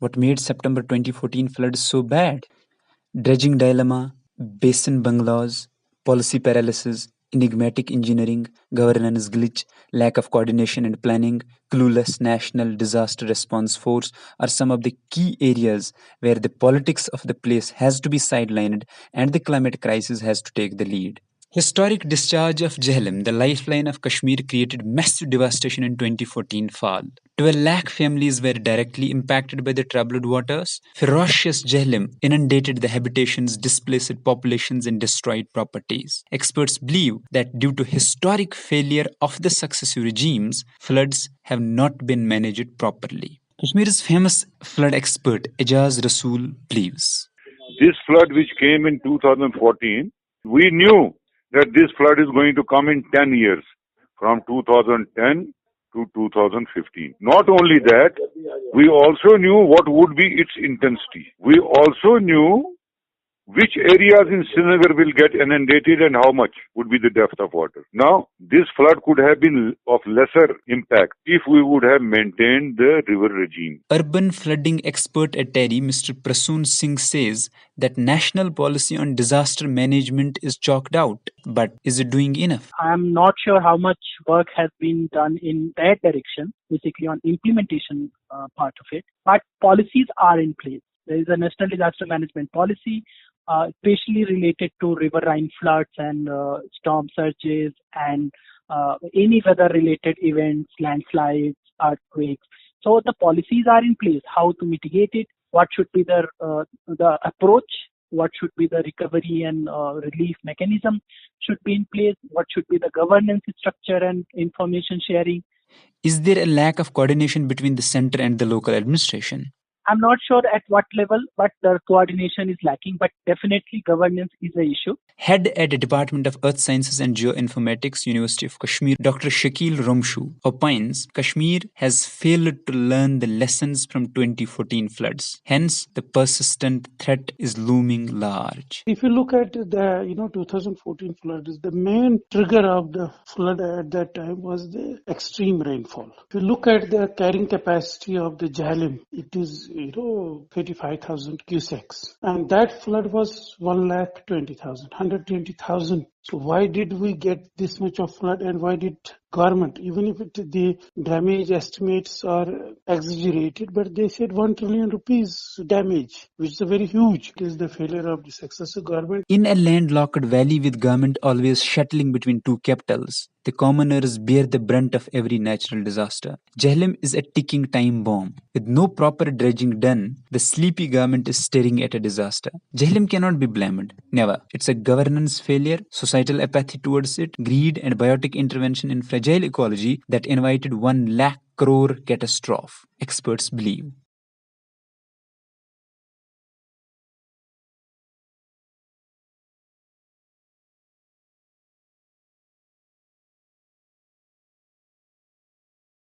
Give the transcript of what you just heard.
What made September 2014 floods so bad? Dredging dilemma, basin bungalows, policy paralysis, enigmatic engineering, governance glitch, lack of coordination and planning, clueless national disaster response force are some of the key areas where the politics of the place has to be sidelined and the climate crisis has to take the lead. Historic discharge of Jhelum, the lifeline of Kashmir, created massive devastation in 2014 fall. 12 lakh families were directly impacted by the troubled waters. Ferocious Jhelum inundated the habitations, displaced populations, and destroyed properties. Experts believe that due to historic failure of the successive regimes, floods have not been managed properly. Kashmir's famous flood expert Ejaz Rasool believes. This flood which came in 2014, we knew that this flood is going to come in 10 years, from 2010 to 2015. Not only that, we also knew what would be its intensity. We also knew which areas in Srinagar will get inundated and how much would be the depth of water. Now, this flood could have been of lesser impact if we would have maintained the river regime. Urban flooding expert at TERI, Mr. Prasoon Singh, says that national policy on disaster management is chalked out, but is it doing enough? I am not sure how much work has been done in that direction, basically on implementation part of it, but policies are in place. There is a national disaster management policy, especially related to riverine floods and storm surges and any weather-related events, landslides, earthquakes. So the policies are in place. How to mitigate it? What should be the approach? What should be the recovery and relief mechanism should be in place? What should be the governance structure and information sharing? Is there a lack of coordination between the center and the local administration? I'm not sure at what level, but the coordination is lacking, but definitely governance is an issue. Head at the Department of Earth Sciences and Geoinformatics, University of Kashmir, Dr. Shakil Romshu, opines Kashmir has failed to learn the lessons from 2014 floods. Hence, the persistent threat is looming large. If you look at the 2014 floods, the main trigger of the flood at that time was the extreme rainfall. If you look at the carrying capacity of the Jhelum, it is 35,000 cusecs. And that flood was 120,000, 120,000. So why did we get this much of flood, and why did government, even if the damage estimates are exaggerated, but they said 1 trillion rupees damage, which is very huge. It is the failure of the successive government. In a landlocked valley with government always shuttling between two capitals, the commoners bear the brunt of every natural disaster. Jhelum is a ticking time bomb. With no proper dredging done, the sleepy government is staring at a disaster. Jhelum cannot be blamed. Never. It's a governance failure, societal apathy towards it, greed and biotic intervention in fragile ecology that invited 1 lakh crore catastrophe, experts believe.